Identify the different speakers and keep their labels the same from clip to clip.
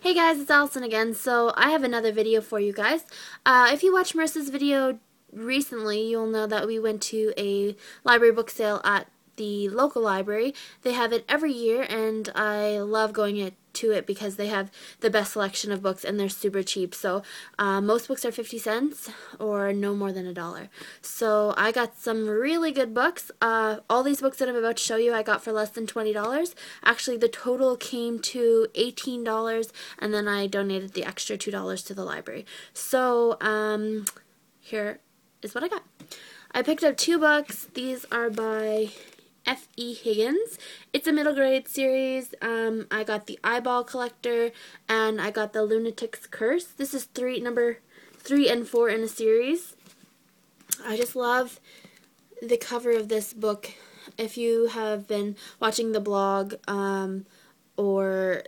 Speaker 1: Hey guys, it's Allison again. So I have another video for you guys. If you watched Marissa's video recently, you'll know that we went to a library book sale at the local library. They have it every year, and I love going to it because they have the best selection of books and they're super cheap. So most books are 50 cents or no more than $1. So I got some really good books. All these books that I'm about to show you I got for less than $20. Actually, the total came to $18, and then I donated the extra $2 to the library. So here is what I got. I picked up 2 books. These are by F.E. Higgins. It's a middle grade series. I got The Eyeball Collector and I got The Lunatic's Curse. This is number 3 and 4 in a series. I just love the cover of this book. If you have been watching the blog or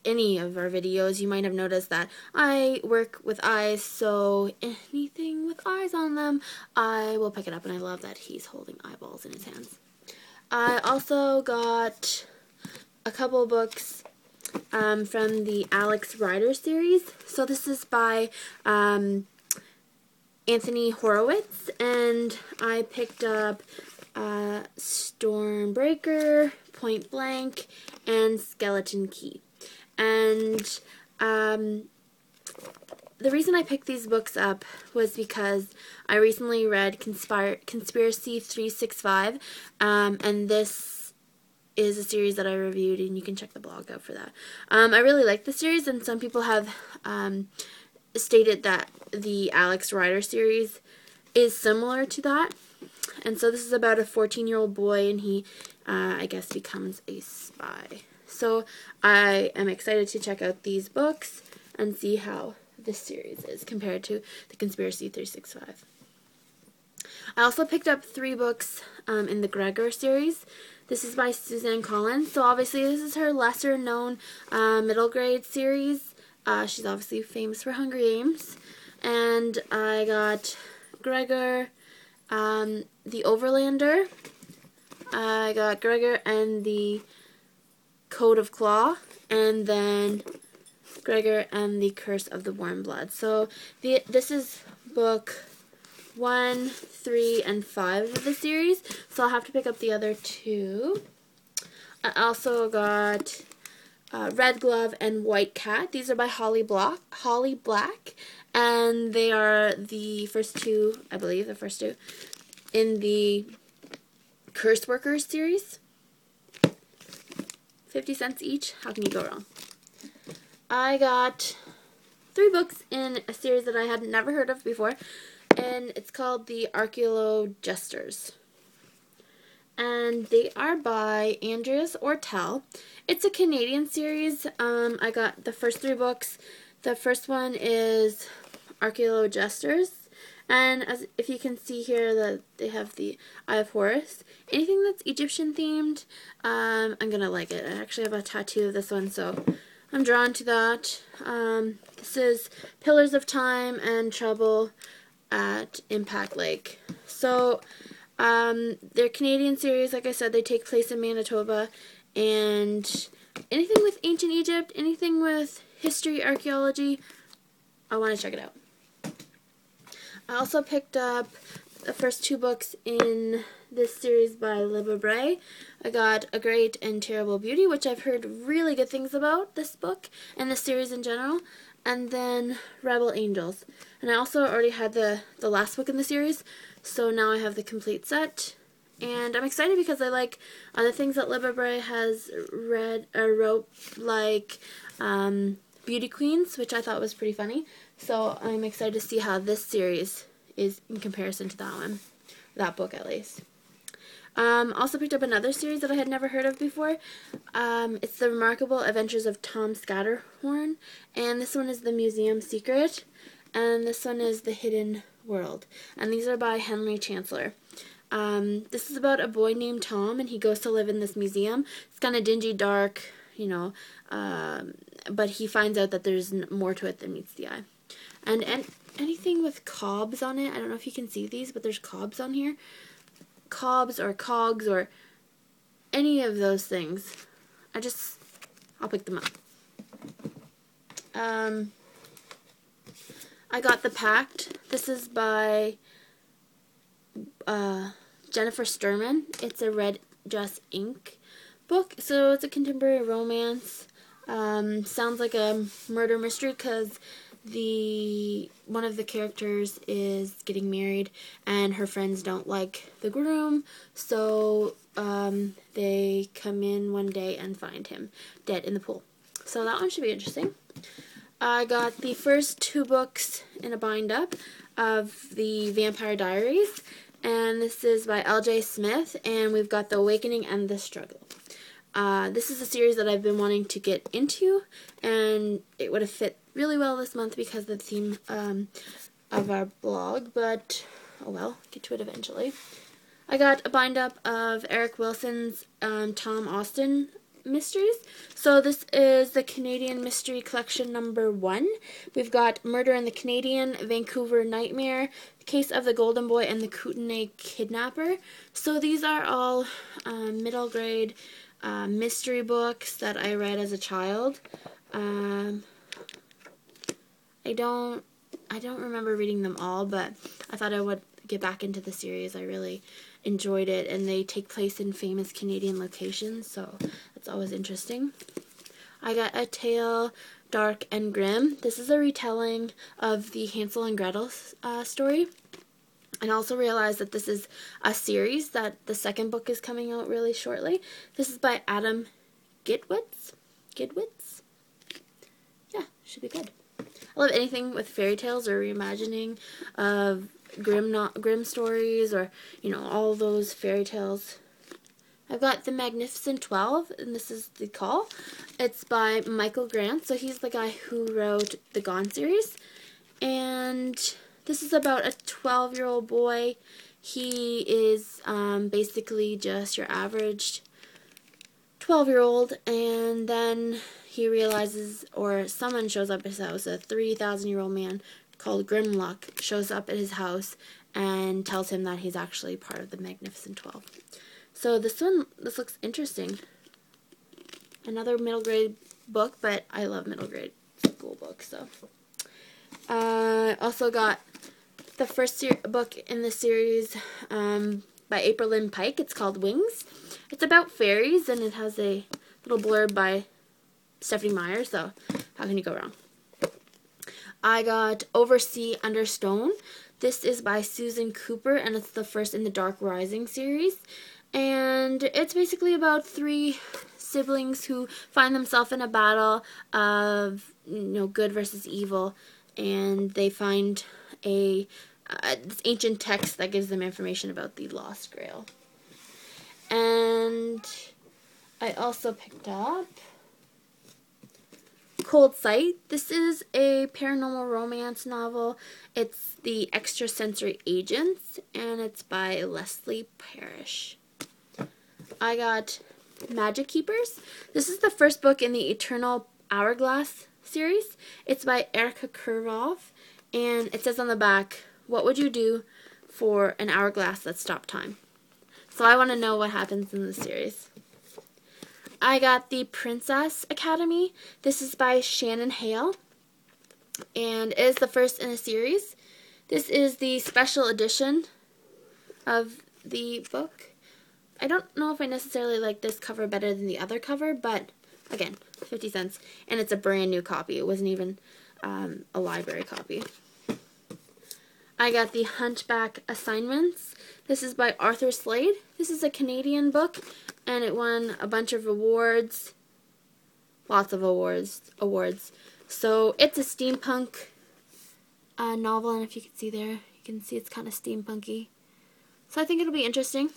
Speaker 1: any of our videos, you might have noticed that I work with eyes, so anything with eyes on them, I will pick it up, and I love that he's holding eyeballs in his hands. I also got a couple books from the Alex Rider series. So this is by Anthony Horowitz, and I picked up Stormbreaker, Point Blank, and Skeleton Key. And the reason I picked these books up was because I recently read Conspiracy 365, and this is a series that I reviewed, and you can check the blog out for that. I really like the series, and some people have stated that the Alex Rider series is similar to that. And so this is about a 14-year-old boy, and he, I guess, becomes a spy. So I am excited to check out these books and see how this series is compared to the Conspiracy 365. I also picked up 3 books in the Gregor series. This is by Suzanne Collins. So obviously this is her lesser known middle grade series. She's obviously famous for Hunger Games. And I got Gregor, the Overlander. I got Gregor and the Code of Claw, and then Gregor and the Curse of the Warm Blood. So this is book 1, 3, and 5 of the series, so I'll have to pick up the other 2. I also got Red Glove and White Cat. These are by Holly Black, and they are the first 2, I believe, the first 2 in the Curse Workers series. 50 cents each. How can you go wrong? I got 3 books in a series that I had never heard of before, and it's called The Archaeologesters. And they are by Andreas Ortel. It's a Canadian series. I got the first 3 books. The first one is Archaeologesters, and if you can see here, that they have the Eye of Horus. Anything that's Egyptian themed, I'm gonna like it. I actually have a tattoo of this one, so I'm drawn to that. This is Pillars of Time and Trouble at Impact Lake. So they're Canadian series. Like I said, they take place in Manitoba, and anything with ancient Egypt, anything with history, archaeology, I want to check it out. I also picked up the first 2 books in this series by Libba Bray. I got A Great and Terrible Beauty, which I've heard really good things about, this book and the series in general, and then Rebel Angels. And I also already had the last book in the series, so now I have the complete set. And I'm excited because I like other things that Libba Bray has wrote, like Beauty Queens, which I thought was pretty funny. So I'm excited to see how this series is in comparison to that one, that book at least. Also picked up another series that I had never heard of before. It's The Remarkable Adventures of Tom Scatterhorn, and this one is The Museum Secret, and this one is The Hidden World, and these are by Henry Chancellor. This is about a boy named Tom, and he goes to live in this museum. It's kind of dingy, dark, you know, but he finds out that there's more to it than meets the eye. And anything with cobs on it, I don't know if you can see these, but there's cobs on here. Cobs or cogs or any of those things. I'll pick them up. I got The Pact. This is by Jennifer Sturman. It's a Red Dress Inc. book, so it's a contemporary romance. Sounds like a murder mystery because one of the characters is getting married and her friends don't like the groom, so they come in one day and find him dead in the pool. So that one should be interesting. I got the first 2 books in a bind-up of the Vampire Diaries, and this is by L.J. Smith, and we've got The Awakening and The Struggle. This is a series that I've been wanting to get into, and it would have fit really well this month because of the theme of our blog, but oh well, get to it eventually. I got a bind-up of Eric Wilson's Tom Austen mysteries. So this is the Canadian Mystery Collection #1. We've got Murder in the Canadian, Vancouver Nightmare, Case of the Golden Boy, and the Kootenay Kidnapper. So these are all middle grade mystery books that I read as a child. I don't remember reading them all, but I thought I would get back into the series. I really enjoyed it, and they take place in famous Canadian locations, so that's always interesting. I got A Tale Dark and Grim. This is a retelling of the Hansel and Gretel story. And I also realized that this is a series, that the second book is coming out really shortly. This is by Adam Gitwitz. Yeah, should be good. I love anything with fairy tales or reimagining of Grimm stories, or, you know, all those fairy tales. I've got The Magnificent 12, and this is The Call. It's by Michael Grant, so he's the guy who wrote the Gone series. And this is about a 12-year-old boy. He is basically just your average 12-year-old, and then he realizes, or someone shows up at his house, a 3,000-year-old man called Grimlock shows up at his house and tells him that he's actually part of the Magnificent 12. So this looks interesting. Another middle grade book, but I love middle grade school books, so. Also got the first book in the series by April Lynn Pike. It's called Wings. It's about fairies, and it has a little blurb by Stephanie Meyer, so how can you go wrong? I got Over Sea, Under Stone. This is by Susan Cooper, and it's the first in the Dark Rising series. And it's basically about 3 siblings who find themselves in a battle of, good versus evil, and they find this ancient text that gives them information about the Lost Grail. And I also picked up Cold Sight. This is a paranormal romance novel. It's The Extrasensory Agents, and it's by Leslie Parrish. I got Magic Keepers. This is the first book in the Eternal Hourglass series. It's by Erica Kurvov, and it says on the back, what would you do for an hourglass that stopped time? So I want to know what happens in the series. I got The Princess Academy. This is by Shannon Hale, and it is the first in a series. This is the special edition of the book. I don't know if I necessarily like this cover better than the other cover, but again, 50 cents, and it's a brand new copy. It wasn't even a library copy. I got The Hunchback Assignments. This is by Arthur Slade. This is a Canadian book, and it won a bunch of awards. Lots of awards. So it's a steampunk novel, and if you can see there, you can see it's kind of steampunky. So I think it'll be interesting.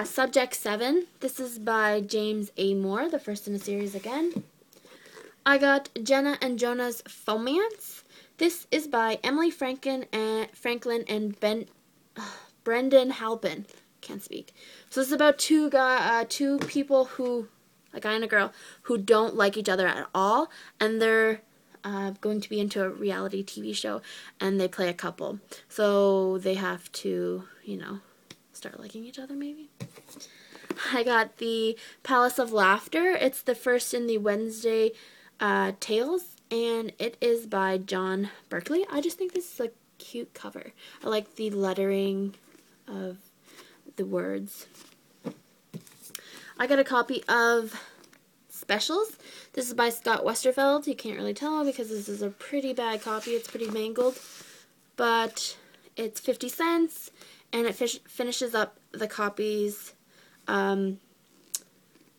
Speaker 1: Subject 7. This is by James A. Moore, the first in a series again. I got Jenna and Jonah's Fomance. This is by Emily Franklin and Brendan Halpin. Can't speak. So this is about two people who, a guy and a girl, who don't like each other at all, and they're going to be into a reality TV show, and they play a couple. So they have to, start liking each other maybe. I got The Palace of Laughter. It's the first in the Wednesday Tales, and it is by John Berkeley. I just think this is a cute cover. I like the lettering of the words. I got a copy of Specials. This is by Scott Westerfeld. You can't really tell because this is a pretty bad copy. It's pretty mangled, but it's 50 cents, and it finishes up the copies of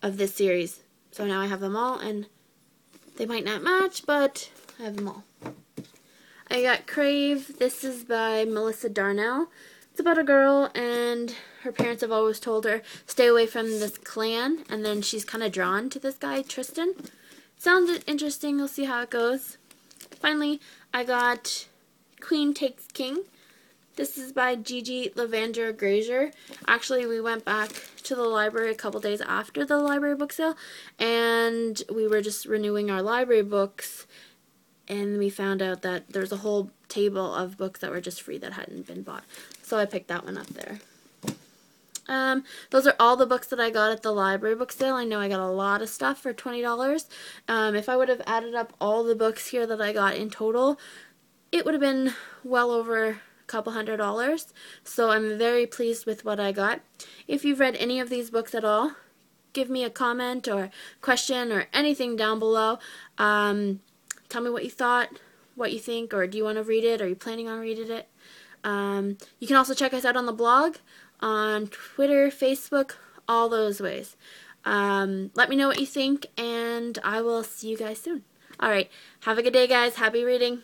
Speaker 1: this series. So now I have them all, and they might not match, but I have them all. I got Crave. This is by Melissa Darnell. It's about a girl, and her parents have always told her, stay away from this clan, and then she's kind of drawn to this guy, Tristan. Sounds interesting. We'll see how it goes. Finally, I got Queen Takes King. This is by Gigi Lavandra Grazier. Actually, we went back to the library a couple days after the library book sale, and we were just renewing our library books, and we found out that there's a whole table of books that were just free that hadn't been bought. So I picked that one up there. Those are all the books that I got at the library book sale. I know I got a lot of stuff for $20. If I would have added up all the books here that I got in total, it would have been well over a couple $100. So I'm very pleased with what I got. If you've read any of these books at all, give me a comment or question or anything down below. Tell me what you thought, what you think, or do you want to read it? Are you planning on reading it? You can also check us out on the blog, on Twitter, Facebook, all those ways. Let me know what you think, and I will see you guys soon. Alright, have a good day, guys. Happy reading.